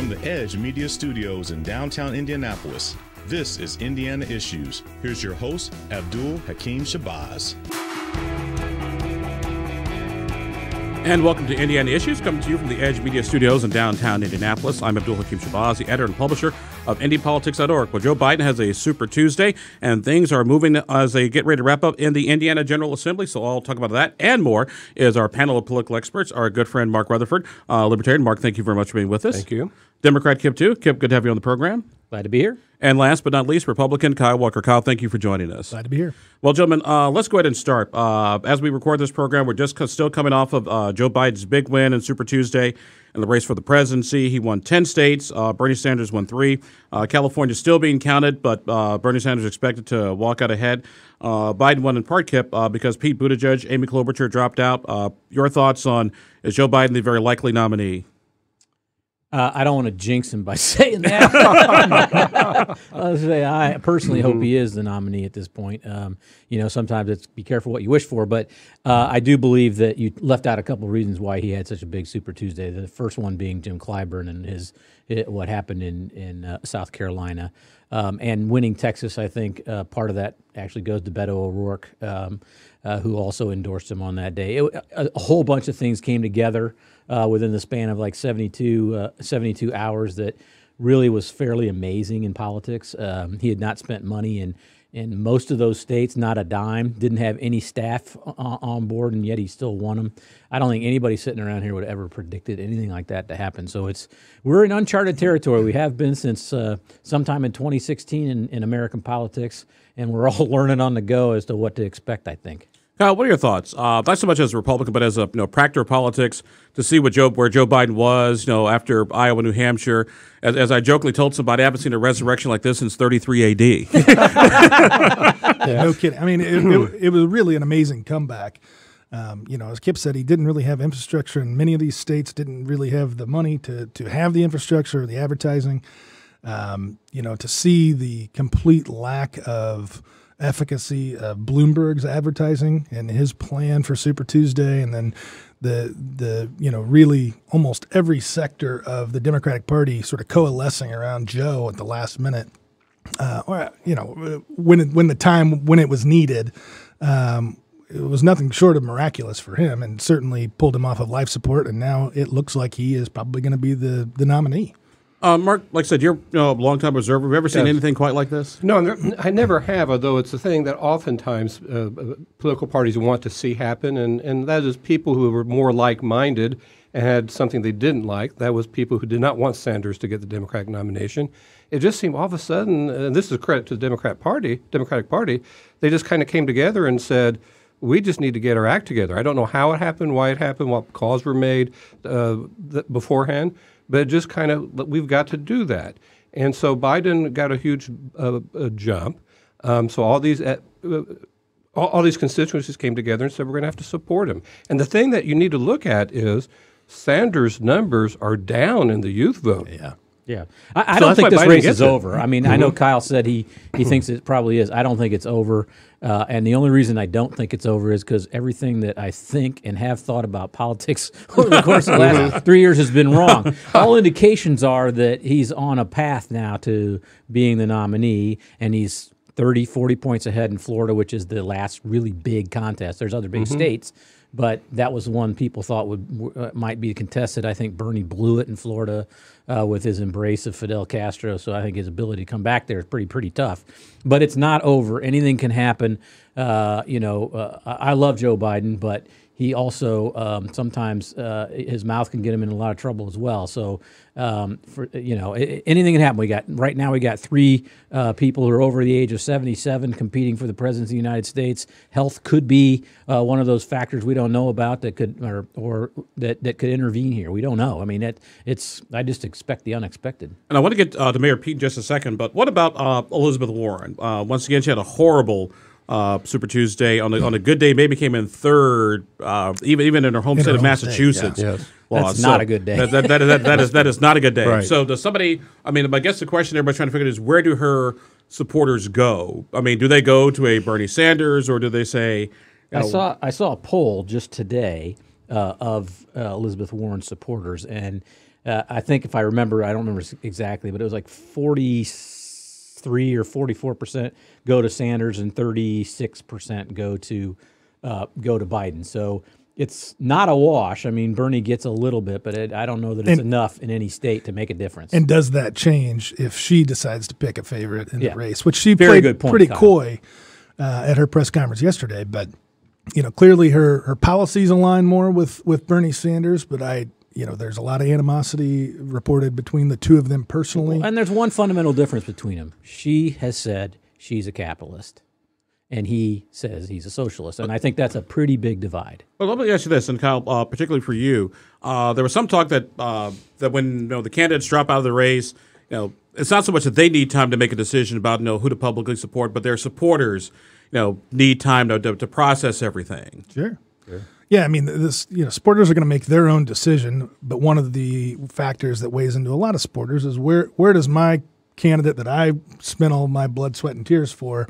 From the Edge Media Studios in downtown Indianapolis, this is Indiana Issues. Here's your host, Abdul-Hakim Shabazz. And welcome to Indiana Issues, coming to you from the Edge Media Studios in downtown Indianapolis. I'm Abdul-Hakim Shabazz, the editor and publisher of IndyPolitics.org. Well, Joe Biden has a Super Tuesday, and things are moving as they get ready to wrap up in the Indiana General Assembly, so I'll talk about that and more is our panel of political experts, our good friend Mark Rutherford, Libertarian. Mark, thank you very much for being with us. Thank you. Democrat Kip Tew. Kip, good to have you on the program. Glad to be here. And last but not least, Republican Kyle Walker. Kyle, thank you for joining us. Glad to be here. Well, gentlemen, let's go ahead and start. As we record this program, we're just still coming off of Joe Biden's big win in Super Tuesday in the race for the presidency. He won 10 states. Bernie Sanders won 3. California still being counted, but Bernie Sanders expected to walk out ahead. Biden won in part, Kip, because Pete Buttigieg, Amy Klobuchar dropped out. Your thoughts on, is Joe Biden the very likely nominee? I don't want to jinx him by saying that. I personally hope he is the nominee at this point. Sometimes it's be careful what you wish for, but I do believe that you left out a couple of reasons why he had such a big Super Tuesday. The first one being Jim Clyburn and what happened in South Carolina. And winning Texas, I think part of that actually goes to Beto O'Rourke, who also endorsed him on that day. A whole bunch of things came together within the span of like 72 hours that really was fairly amazing in politics. He had not spent money in most of those states, not a dime, didn't have any staff on board, and yet he still won them. I don't think anybody sitting around here would have ever predicted anything like that to happen. So we're in uncharted territory. We have been since sometime in 2016 in American politics, and we're all learning on the go as to what to expect, I think. Kyle, what are your thoughts? Not so much as a Republican, but as a practicer of politics, to see where Joe Biden was, after Iowa, New Hampshire. As I jokingly told somebody, I haven't seen a resurrection like this since 33 A.D. No kidding. I mean, it was really an amazing comeback. As Kip said, he didn't really have infrastructure, and many of these states didn't really have the money to have the infrastructure or the advertising. To see the complete lack of efficacy of Bloomberg's advertising and his plan for Super Tuesday, and then the really almost every sector of the Democratic Party sort of coalescing around Joe at the last minute, when it was needed. It was nothing short of miraculous for him, and certainly pulled him off of life support, and now it looks like he is probably going to be the nominee. Mark, like I said, you're a long-time observer. Have you ever seen anything quite like this? No, I never have, although it's a thing that oftentimes political parties want to see happen, and that is people who were more like-minded and had something they didn't like. That was people who did not want Sanders to get the Democratic nomination. It just seemed all of a sudden, and this is a credit to the Democratic Party, they just kind of came together and said, we just need to get our act together. I don't know how it happened, why it happened, what calls were made beforehand, but just kind of, we've got to do that. And so Biden got a huge jump. So all these constituencies came together and said, we're going to have to support him. And the thing that you need to look at is Sanders' numbers are down in the youth vote. Yeah. I don't think this race is over. I mean, I know Kyle said he thinks it probably is. I don't think it's over. And the only reason I don't think it's over is because everything that I think and have thought about politics over the course of the last 3 years has been wrong. All indications are that he's on a path now to being the nominee, and he's 30, 40 points ahead in Florida, which is the last really big contest. There's other big states, but that was one people thought might be contested. I think Bernie blew it in Florida with his embrace of Fidel Castro, so I think his ability to come back there is pretty tough. But it's not over. Anything can happen. I love Joe Biden, but he also sometimes his mouth can get him in a lot of trouble as well. So anything can happen. Right now we got 3 people who are over the age of 77 competing for the presidency of the United States. Health could be one of those factors we don't know about that could that could intervene here. We don't know. I mean, I just expect the unexpected. And I want to get to Mayor Pete in just a second, but what about Elizabeth Warren? Once again, she had a horrible Super Tuesday. On a good day, maybe came in third, even in her home state of Massachusetts. Yeah. Well, that's not a good day. That is not a good day. Right. So does somebody? I mean, I guess the question everybody's trying to figure out is, where do her supporters go? I mean, do they go to a Bernie Sanders, or do they say? I saw a poll just today of Elizabeth Warren's supporters, and I think if I remember, I don't remember exactly, but it was like 43 or 44% go to Sanders and 36% go to Biden. So it's not a wash. I mean, Bernie gets a little bit, but I don't know that it's enough in any state to make a difference. And does that change if she decides to pick a favorite in the race, which she Very played good point, pretty Kyle. coy at her press conference yesterday? But clearly her policies align more with Bernie Sanders. But there's a lot of animosity reported between the two of them personally. And there's one fundamental difference between them. She has said she's a capitalist, and he says he's a socialist. And I think that's a pretty big divide. Well, let me ask you this, and Kyle, particularly for you, there was some talk that when the candidates drop out of the race, it's not so much that they need time to make a decision about who to publicly support, but their supporters need time to process everything. Sure. Yeah, I mean, supporters are going to make their own decision, but one of the factors that weighs into a lot of supporters is where does my candidate that I spent all my blood, sweat, and tears for,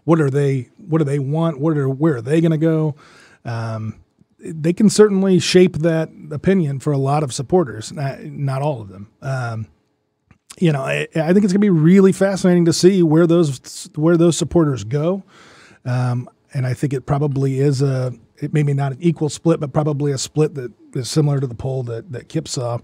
what do they want? Where are they going to go? They can certainly shape that opinion for a lot of supporters, not all of them. I think it's going to be really fascinating to see where those supporters go. And I think it probably is maybe not an equal split, but probably a split that is similar to the poll that Kip saw.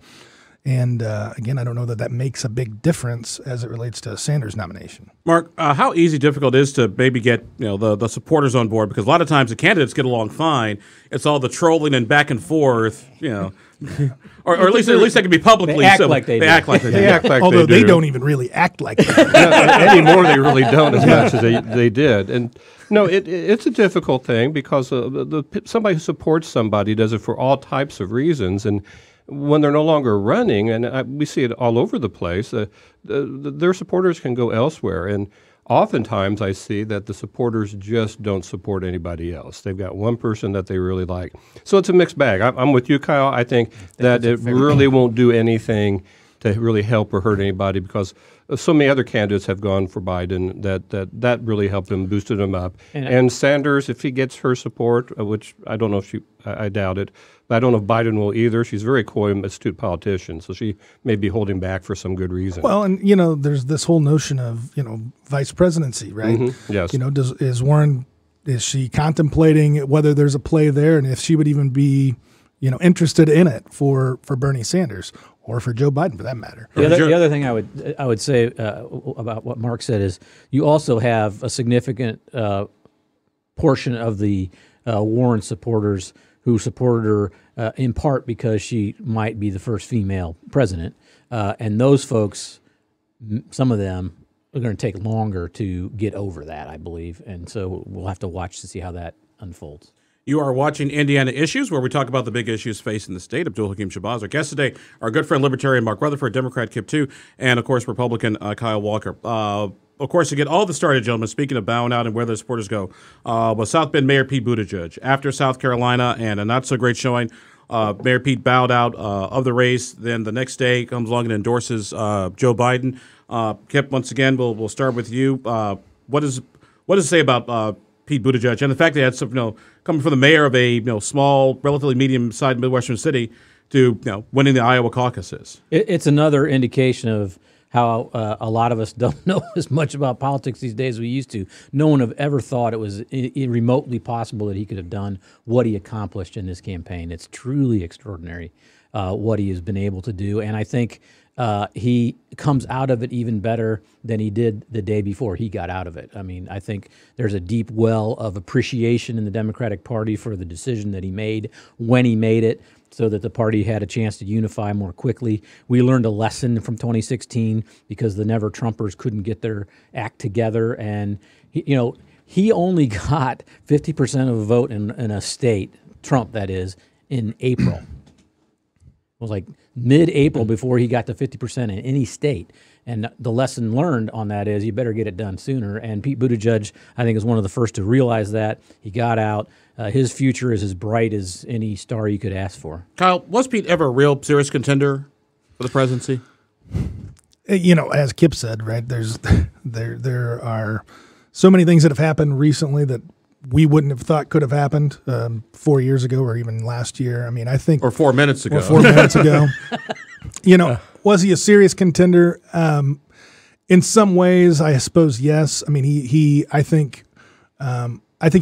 And again, I don't know that makes a big difference as it relates to Sanders' nomination. Mark, how difficult it is to maybe get the supporters on board? Because a lot of times the candidates get along fine. It's all the trolling and back and forth, or at least they can be publicly. They act like they do. Act like they do. Although they don't even really act like that. Anymore, they really don't as much as they did. And no, it's a difficult thing because somebody who supports somebody does it for all types of reasons. And when they're no longer running, and we see it all over the place, their supporters can go elsewhere. And oftentimes I see that the supporters just don't support anybody else. They've got one person that they really like. So it's a mixed bag. I'm with you, Kyle. I think that it really won't do anything to really help or hurt anybody because so many other candidates have gone for Biden that really helped him, boosted him up. And Sanders, if he gets her support, which I don't know if I doubt it, but I don't know if Biden will either. She's a very coy and astute politician, so she may be holding back for some good reason. Well, and there's this whole notion of vice presidency, right? Mm-hmm. Yes. Is she contemplating whether there's a play there, and if she would even be interested in it for Bernie Sanders or for Joe Biden, for that matter. The other thing I would say about what Mark said is you also have a significant portion of the Warren supporters who supported her in part because she might be the first female president, and those folks, some of them are going to take longer to get over that, I believe, and so we'll have to watch to see how that unfolds. You are watching Indiana Issues, where we talk about the big issues facing the state. Abdul-Hakim Shabazz. Our guest today, our good friend Libertarian Mark Rutherford, Democrat Kip Tew, and, of course, Republican Kyle Walker. Of course, to get all this started, gentlemen, speaking of bowing out and where the supporters go, was South Bend Mayor Pete Buttigieg. After South Carolina and a not-so-great showing, Mayor Pete bowed out of the race. Then the next day comes along and endorses Joe Biden. Kip, once again, we'll start with you. What does it say about Pete Buttigieg and the fact that he had some, coming from the mayor of a small, relatively medium-sized Midwestern city to winning the Iowa caucuses? It's another indication of how a lot of us don't know as much about politics these days as we used to. No one have ever thought it was remotely possible that he could have done what he accomplished in this campaign. It's truly extraordinary what he has been able to do, and I think he comes out of it even better than he did the day before he got out of it. I mean, I think there's a deep well of appreciation in the Democratic Party for the decision that he made when he made it, so that the party had a chance to unify more quickly. We learned a lesson from 2016 because the Never Trumpers couldn't get their act together, and he only got 50% of the vote in a state, Trump that is, in April. It was like mid-April before he got to 50% in any state. And the lesson learned on that is you better get it done sooner. And Pete Buttigieg, I think, is one of the first to realize that. He got out. His future is as bright as any star you could ask for. Kyle, was Pete ever a real serious contender for the presidency? As Kip said, right, there are so many things that have happened recently that we wouldn't have thought could have happened 4 years ago or even last year. I mean, I think... Or 4 minutes ago. Or 4 minutes ago. Was he a serious contender? In some ways, I suppose yes. I mean, I think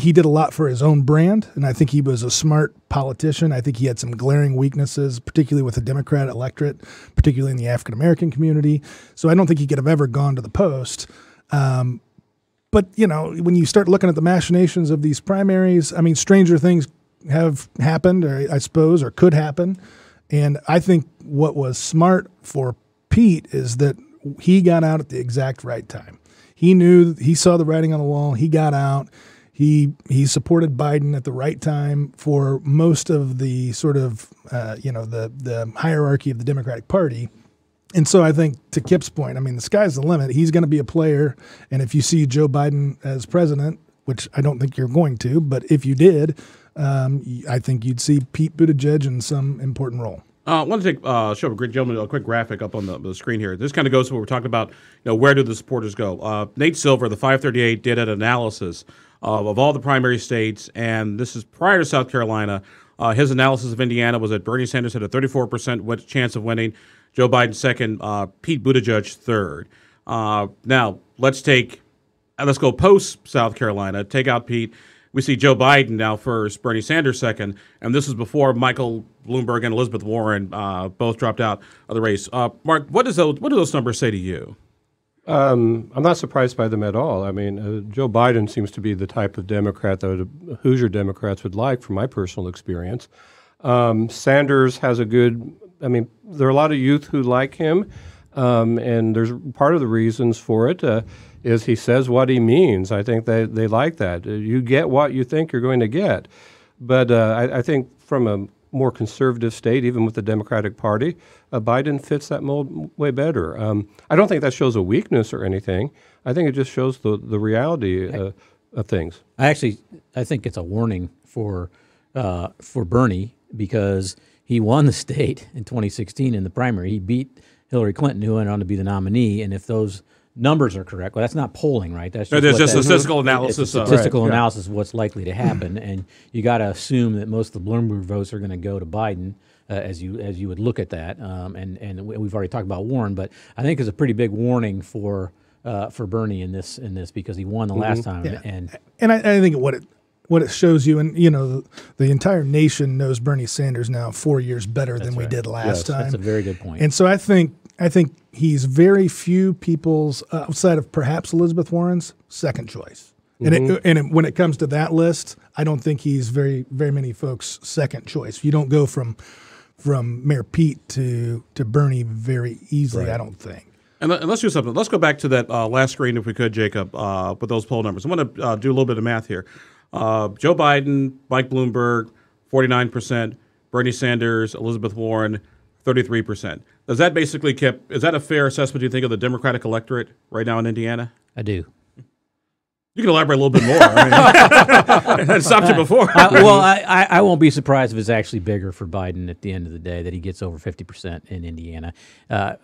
he did a lot for his own brand, and I think he was a smart politician. I think he had some glaring weaknesses, particularly with the Democrat electorate, particularly in the African American community. So I don't think he could have ever gone to the post. But when you start looking at the machinations of these primaries, I mean, stranger things have happened, or I suppose, or could happen. And I think what was smart for Pete is that he got out at the exact right time. He saw the writing on the wall. He got out. He supported Biden at the right time for most of the sort of, the hierarchy of the Democratic Party. And so I think, to Kip's point, I mean, the sky's the limit. He's going to be a player. And if you see Joe Biden as president, which I don't think you're going to, but if you did, I think you'd see Pete Buttigieg in some important role. I want to show a quick graphic up on the screen here. This kind of goes to what we're talking about, where do the supporters go? Nate Silver, the 538, did an analysis of all the primary states, and this is prior to South Carolina. His analysis of Indiana was that Bernie Sanders had a 34% chance of winning, Joe Biden second, Pete Buttigieg third. Now, let's go post South Carolina, take out Pete. We see Joe Biden now first, Bernie Sanders second, and this is before Michael Bloomberg and Elizabeth Warren both dropped out of the race. Mark, what do those numbers say to you? I'm not surprised by them at all. I mean, Joe Biden seems to be the type of Democrat that Hoosier Democrats would like, from my personal experience. Sanders has there are a lot of youth who like him, and there's part of the reasons for it is he says what he means. I think they like that. You get what you think you're going to get. But I think from a more conservative state, even with the Democratic Party, Biden fits that mold way better. I don't think that shows a weakness or anything. I think it just shows the reality of things. I think it's a warning for Bernie, because he won the state in 2016 in the primary. He beat Hillary Clinton, who went on to be the nominee. And if those numbers are correct, well, that's not polling, right? That's just a statistical analysis. It's a statistical analysis of what's likely to happen, and you got to assume that most of the Bloomberg votes are going to go to Biden, as you would look at that. And we've already talked about Warren, but I think it's a pretty big warning for Bernie in this because he won the last time. Yeah. And I think what it shows you, and the entire nation knows Bernie Sanders now 4 years better than we did last time. That's a very good point. And so I think he's very few people's, outside of perhaps Elizabeth Warren's, second choice. And when it comes to that list, I don't think he's very, very many folks' second choice. You don't go from Mayor Pete to Bernie very easily, right. I don't think. And let's do something. Let's go back to that last screen, if we could, Jacob, with those poll numbers. I want to do a little bit of math here. Joe Biden, Mike Bloomberg, 49%. Bernie Sanders, Elizabeth Warren, 33%. Does that basically, Kip, is that a fair assessment, do you think, of the Democratic electorate right now in Indiana? I do. You can elaborate a little bit more. I stopped you before. I won't be surprised if it's actually bigger for Biden at the end of the day, that he gets over 50% in Indiana.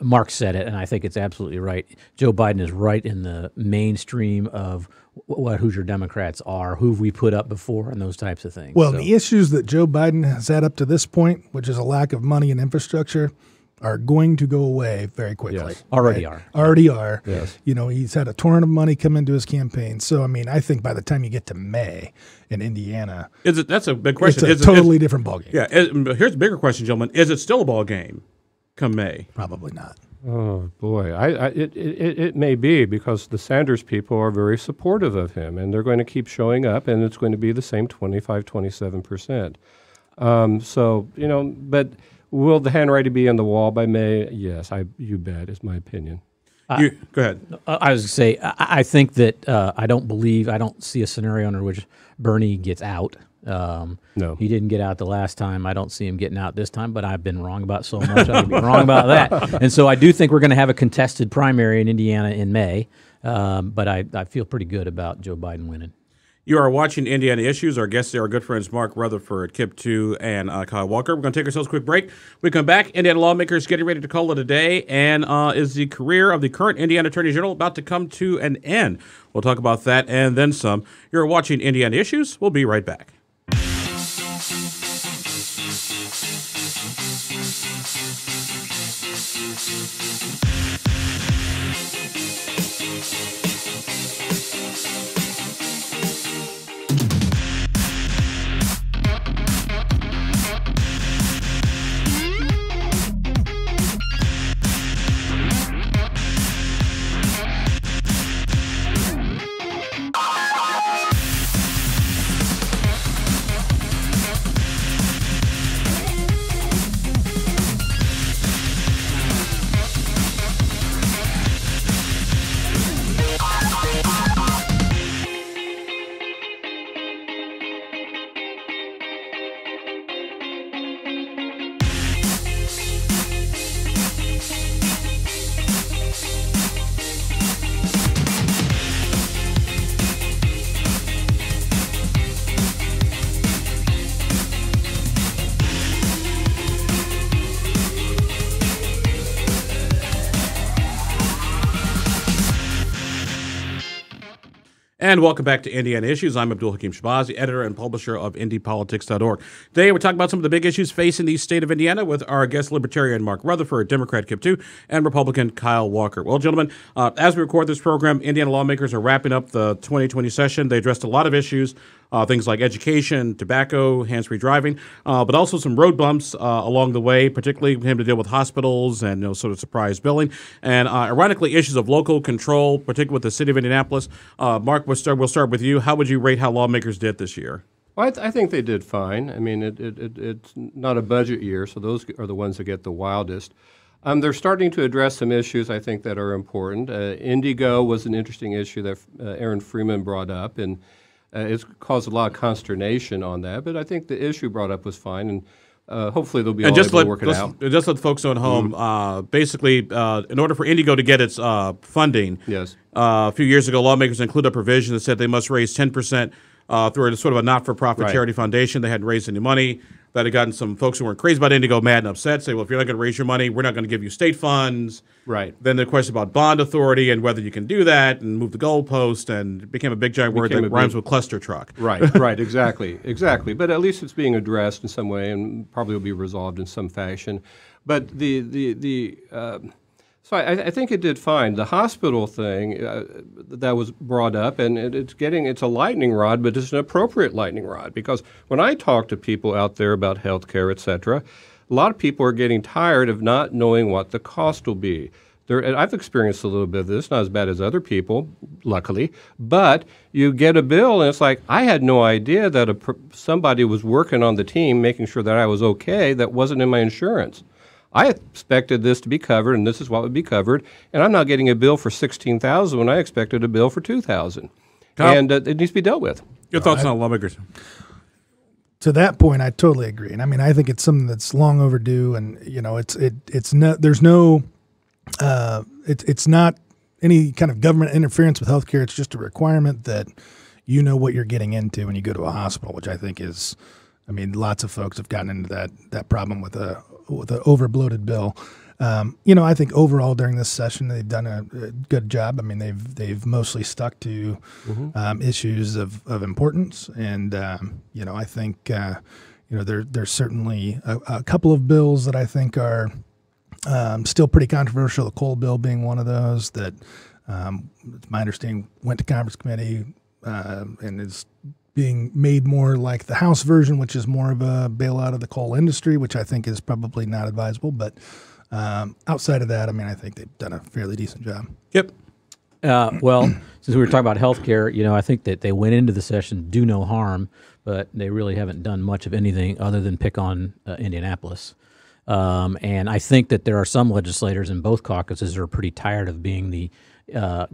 Mark said it, and I think it's absolutely right. Joe Biden is right in the mainstream of what Hoosier Democrats are, who we put up before, and those types of things. Well, the issues that Joe Biden has had up to this point, which is a lack of money and infrastructure, are going to go away very quickly. Yes. Already are. Yes. He's had a torrent of money come into his campaign. So, I think by the time you get to May in Indiana, that's a big question. It's a totally different ballgame. Yeah. Here's a bigger question, gentlemen. Is it still a ball game come May? Probably not. Oh, boy. It may be, because the Sanders people are very supportive of him, and they're going to keep showing up, and it's going to be the same 25, 27%. But will the handwriting be on the wall by May? Yes, you bet, is my opinion. Go ahead. I was going to say, I think that I don't see a scenario under which Bernie gets out. No. He didn't get out the last time. I don't see him getting out this time, but I've been wrong about so much. I could be wrong about that. And so I do think we're going to have a contested primary in Indiana in May, but I feel pretty good about Joe Biden winning. You are watching Indiana Issues. Our guests are our good friends Mark Rutherford, Kip Tew, and Kyle Walker. We're going to take ourselves a quick break. We come back. Indiana lawmakers getting ready to call it a day, and is the career of the current Indiana Attorney General about to come to an end? We'll talk about that and then some. You're watching Indiana Issues. We'll be right back. And welcome back to Indiana Issues. I'm Abdul-Hakim, editor and publisher of IndyPolitics.org. Today we're talking about some of the big issues facing the state of Indiana with our guest Libertarian Mark Rutherford, Democrat Kip Tew, and Republican Kyle Walker. Well, gentlemen, as we record this program, Indiana lawmakers are wrapping up the 2020 session. They addressed a lot of issues, things like education, tobacco, hands-free driving, but also some road bumps along the way, particularly having to deal with hospitals and sort of surprise billing, and ironically, issues of local control, particularly with the city of Indianapolis. Mark, we'll start with you. How would you rate how lawmakers did this year? Well, I think they did fine. I mean, it's not a budget year, so those are the ones that get the wildest. They're starting to address some issues, I think, that are important. Indigo was an interesting issue that Aaron Freeman brought up, and it's caused a lot of consternation on that. But I think the issue brought up was fine, and hopefully they'll be able to work it out. Just let folks know at home, basically, in order for Indigo to get its funding, yes. A few years ago, lawmakers included a provision that said they must raise 10% through sort of a not-for-profit charity foundation. They hadn't raised any money. That had gotten some folks who weren't crazy about Indigo mad and upset, say, well, if you're not going to raise your money, we're not going to give you state funds. Right. Then the question about bond authority and whether you can do that and move the goalpost, and it became a big giant word that rhymes with cluster truck. Right, right, exactly. But at least it's being addressed in some way and probably will be resolved in some fashion. But so I think it did fine. The hospital thing that was brought up, and it's a lightning rod, but it's an appropriate lightning rod, because when I talk to people out there about health care, et cetera, a lot of people are getting tired of not knowing what the cost will be. I've experienced a little bit of this, not as bad as other people, luckily, but you get a bill and it's like, I had no idea that somebody was working on the team making sure that I was okay that wasn't in my insurance. I expected this to be covered, and this is what would be covered, and I'm not getting a bill for $16,000 when I expected a bill for $2,000, and it needs to be dealt with. Your thoughts on lawmakers? To that point, I totally agree, and I mean, I think it's something that's long overdue, and it's not any kind of government interference with healthcare. It's just a requirement that you know what you're getting into when you go to a hospital, which I think is, I mean, lots of folks have gotten into that problem with an over-bloated bill. I think overall during this session they've done a good job. I mean, they've mostly stuck to issues of importance, and I think there's certainly a couple of bills that I think are still pretty controversial. The coal bill being one of those that, it's my understanding, went to conference committee and is being made more like the House version, which is more of a bailout of the coal industry, which I think is probably not advisable. But outside of that, I mean, I think they've done a fairly decent job. Yep. Well, since we were talking about health care, I think that they went into the session to do no harm, but they really haven't done much of anything other than pick on Indianapolis. And I think that there are some legislators in both caucuses who are pretty tired of being the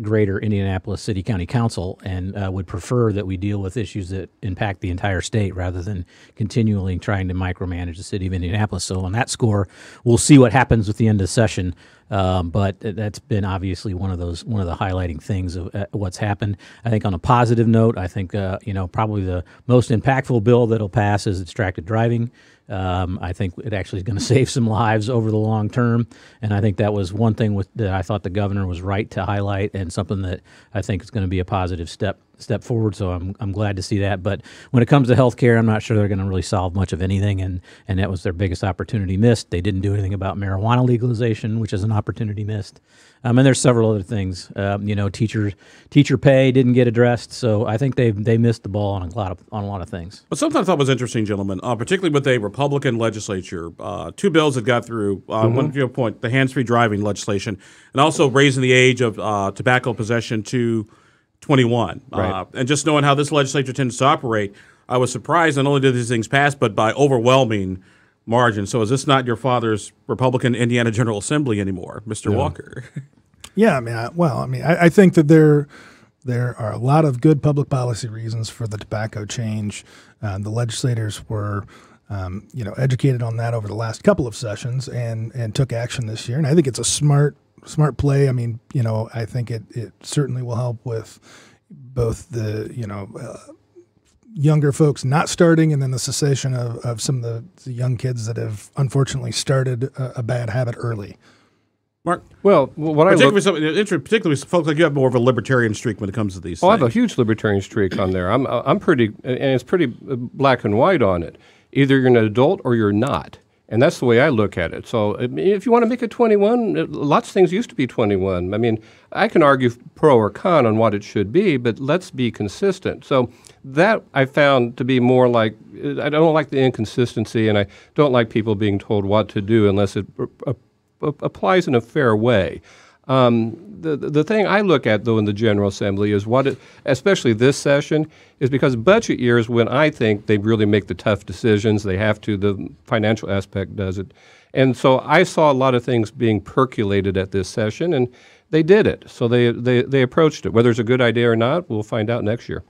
greater Indianapolis City County Council and would prefer that we deal with issues that impact the entire state rather than continually trying to micromanage the city of Indianapolis. So on that score, we'll see what happens with the end of the session. But that's been obviously one of the highlighting things of what's happened. I think on a positive note, I think probably the most impactful bill that'll pass is distracted driving. I think it actually is going to save some lives over the long term, and I think that was one thing that I thought the governor was right to highlight, and something that I think is going to be a positive step step forward. So I'm glad to see that. But when it comes to health care, I'm not sure they're going to really solve much of anything. And that was their biggest opportunity missed. They didn't do anything about marijuana legalization, which is an opportunity missed. And there's several other things. Teacher pay didn't get addressed. So I think they missed the ball on a lot of things. But something I thought was interesting, gentlemen, particularly with a Republican legislature, two bills that got through. One point, the hands-free driving legislation, and also raising the age of tobacco possession to 21. Right. And just knowing how this legislature tends to operate, I was surprised not only did these things pass, but by overwhelming margin. So is this not your father's Republican Indiana General Assembly anymore, Mr. Walker? Yeah, I think that there are a lot of good public policy reasons for the tobacco change. The legislators were, educated on that over the last couple of sessions and took action this year. And I think it's a smart play. I think it certainly will help with both the, younger folks not starting and then the cessation of some of the young kids that have unfortunately started a bad habit early. Mark? Well, what particularly folks like you have more of a libertarian streak when it comes to these things. I have a huge libertarian streak on there. I'm pretty, and it's pretty black and white on it. Either you're an adult or you're not. And that's the way I look at it. So if you want to make it 21, lots of things used to be 21. I can argue pro or con on what it should be, but let's be consistent. So that I found to be more like, I don't like the inconsistency, and I don't like people being told what to do unless it applies in a fair way. The thing I look at, though, in the General Assembly is especially this session, is because budget years when I think they really make the tough decisions. They have to. The financial aspect does it. And so I saw a lot of things being percolated at this session, and they did it. So they approached it. Whether it's a good idea or not, we'll find out next year.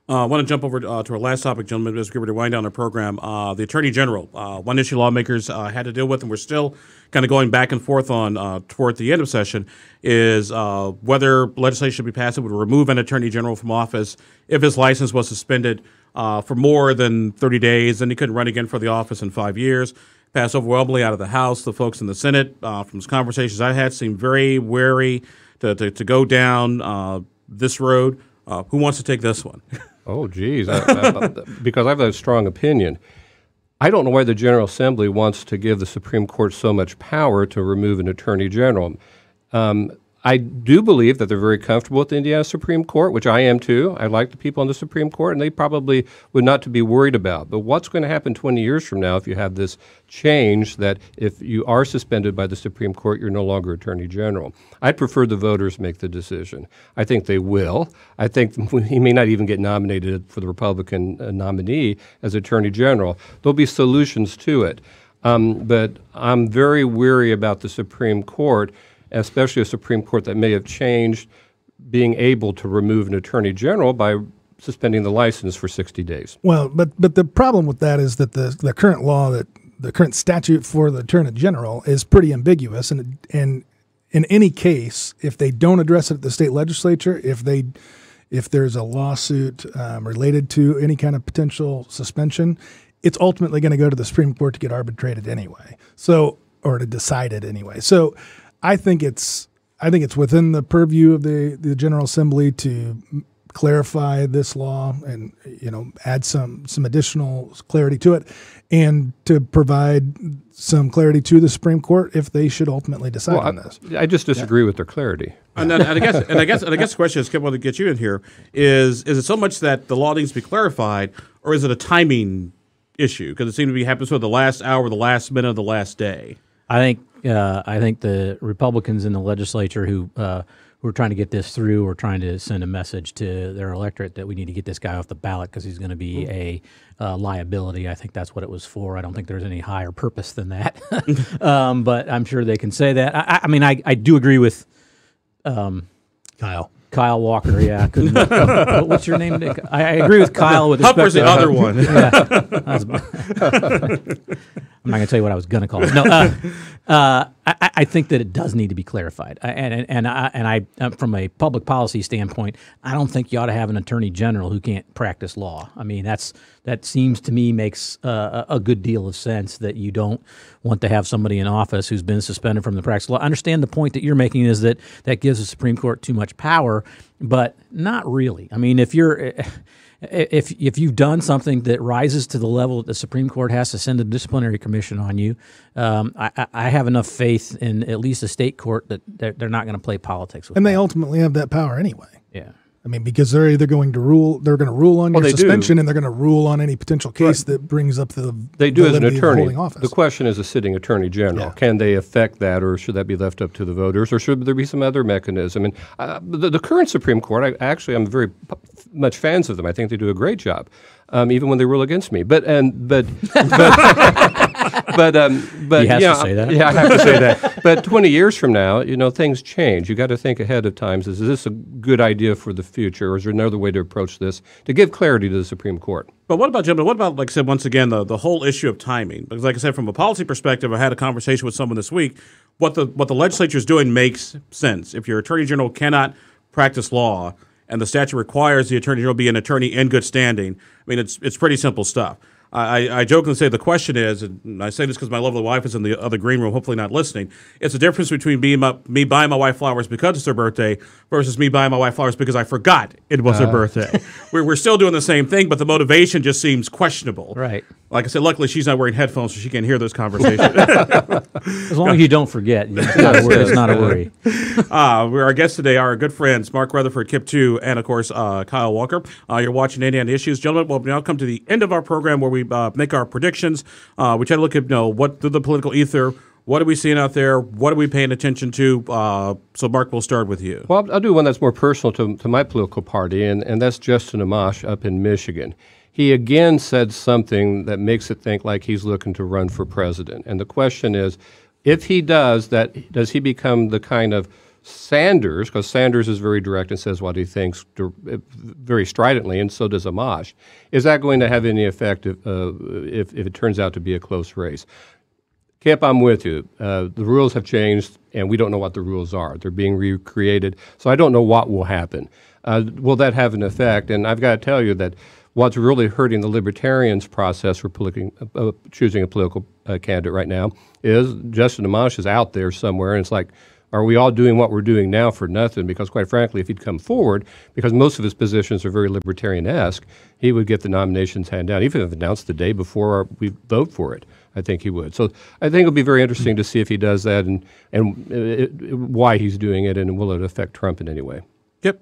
I want to jump over to our last topic, gentlemen, as we were to wind down our program. The Attorney General, one issue lawmakers had to deal with, and we're still kind of going back and forth on toward the end of session, is whether legislation should be passed that would remove an Attorney General from office if his license was suspended for more than 30 days, then he couldn't run again for the office in 5 years. Passed overwhelmingly out of the House. The folks in the Senate, from conversations I had, seem very wary to go down this road. Who wants to take this one? Oh, geez, because I have a strong opinion. I don't know why the General Assembly wants to give the Supreme Court so much power to remove an Attorney General. I do believe that they're very comfortable with the Indiana Supreme Court, which I am too. I like the people on the Supreme Court, and they probably would not to be worried about. But what's going to happen 20 years from now if you have this change that if you are suspended by the Supreme Court, you're no longer Attorney General? I'd prefer the voters make the decision. I think they will. I think he may not even get nominated for the Republican nominee as Attorney General. There'll be solutions to it. But I'm very weary about the Supreme Court, especially a Supreme Court that may have changed being able to remove an Attorney General by suspending the license for 60 days. Well, but the problem with that is that the current law, that the current statute for the Attorney General is pretty ambiguous, and in any case, if they don't address it at the state legislature, if there's a lawsuit related to any kind of potential suspension, it's ultimately going to go to the Supreme Court to get arbitrated anyway. Or to decide it anyway. So I think it's within the purview of the General Assembly to clarify this law and add some additional clarity to it, and to provide some clarity to the Supreme Court if they should ultimately decide on this. I just disagree with their clarity. And I guess the question is, Kip, I want to get you in here, is it so much that the law needs to be clarified, or is it a timing issue? Because it seemed to be happening sort of the last hour, the last minute of the last day. I think the Republicans in the legislature who are trying to get this through are trying to send a message to their electorate that we need to get this guy off the ballot because he's going to be a liability. I think that's what it was for. I don't think there's any higher purpose than that. But I'm sure they can say that. I do agree with Kyle Walker, yeah. What's your name? I agree with Kyle with respect Hupper's the other one. Yeah. I'm not going to tell you what I was going to call it. No, I think that it does need to be clarified, and I from a public policy standpoint, I don't think you ought to have an attorney general who can't practice law. I mean, that seems to me makes a good deal of sense, that you don't want to have somebody in office who's been suspended from the practice of law. I understand the point that you're making is that gives the Supreme Court too much power, but not really. I mean, if you've done something that rises to the level that the Supreme Court has to send a disciplinary commission on you, I have enough faith in at least the state court that they're not going to play politics with. And that. they ultimately have that power anyway. Yeah. I mean, because they're either going to rule on your suspension, and they're going to rule on any potential case that brings up the they do as an attorney. Holding office. The question is a sitting attorney general. Yeah. Can they affect that, or should that be left up to the voters, or should there be some other mechanism? And the current Supreme Court, I'm very much fans of them. I think they do a great job, even when they rule against me. But you have to say that. Yeah, I have to say that. But 20 years from now, things change. You got to think ahead of time. Is this a good idea for the future, or is there another way to approach this to give clarity to the Supreme Court? But what about, gentlemen, like I said, once again, the whole issue of timing? Because like I said, from a policy perspective, I had a conversation with someone this week. What the legislature is doing makes sense. If your attorney general cannot practice law and the statute requires the attorney general be an attorney in good standing, I mean, it's pretty simple stuff. I jokingly say the question is, and I say this because my lovely wife is in the other green room, hopefully not listening, it's the difference between me buying my wife flowers because it's her birthday versus me buying my wife flowers because I forgot it was her birthday. We're still doing the same thing, but the motivation just seems questionable. Right. Like I said, luckily she's not wearing headphones, so she can't hear those conversations. As long as you don't forget, it's not a worry. Our guests today are our good friends, Mark Rutherford, Kip Tew, and, of course, Kyle Walker. You're watching Indiana Issues. Gentlemen, we'll now come to the end of our program where we make our predictions. We try to look at what through the political ether, what are we seeing out there, what are we paying attention to? So, Mark, we'll start with you. Well, I'll do one that's more personal to my political party, and that's Justin Amash up in Michigan. He again said something that makes it think like he's looking to run for president. And the question is, if he does he become the kind of Sanders, because Sanders is very direct and says what he thinks very stridently, and so does Amash. Is that going to have any effect if it turns out to be a close race? Kip, I'm with you. The rules have changed, and we don't know what the rules are. They're being recreated, so I don't know what will happen. Will that have an effect? And I've got to tell you that what's really hurting the Libertarians' process for choosing a political candidate right now is Justin Amash is out there somewhere, and it's like, are we all doing what we're doing now for nothing? Because quite frankly, if he'd come forward, because most of his positions are very Libertarian-esque, he would get the nominations handed down, even if announced the day before we vote for it. I think he would. So I think it'll be very interesting to see if he does that and why he's doing it, and will it affect Trump in any way. Yep.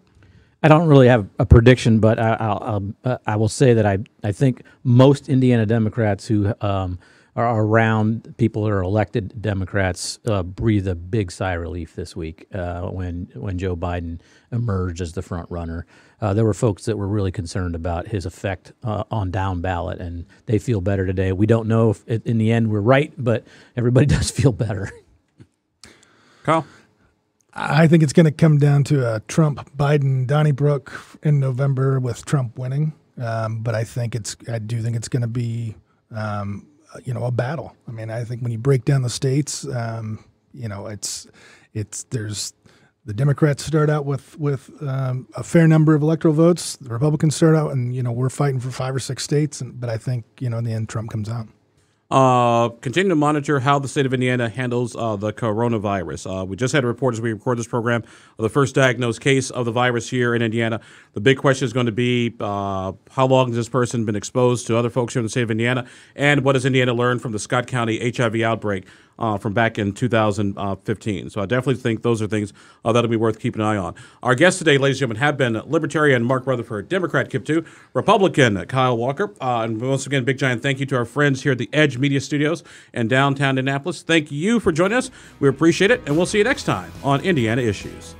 I don't really have a prediction, but I will say that I think most Indiana Democrats who are around people that are elected Democrats breathe a big sigh of relief this week when Joe Biden emerged as the front runner. There were folks that were really concerned about his effect on down ballot, and they feel better today. We don't know if in the end we're right, but everybody does feel better. Kyle? I think it's going to come down to a Trump-Biden Donnybrook in November with Trump winning, but I do think it's going to be a battle. I mean, I think when you break down the states, there's the Democrats start out with a fair number of electoral votes. The Republicans start out, and we're fighting for 5 or 6 states. But I think in the end, Trump comes out. Continue to monitor how the state of Indiana handles the coronavirus. We just had a report as we record this program of the first diagnosed case of the virus here in Indiana. The big question is going to be how long has this person been exposed to other folks here in the state of Indiana, and what has Indiana learned from the Scott County HIV outbreak from back in 2015. So I definitely think those are things that'll be worth keeping an eye on. Our guests today, ladies and gentlemen, have been Libertarian Mark Rutherford, Democrat Kip Tew, Republican Kyle Walker. And once again, big giant thank you to our friends here at the Edge Media Studios in downtown Indianapolis. Thank you for joining us. We appreciate it, and we'll see you next time on Indiana Issues.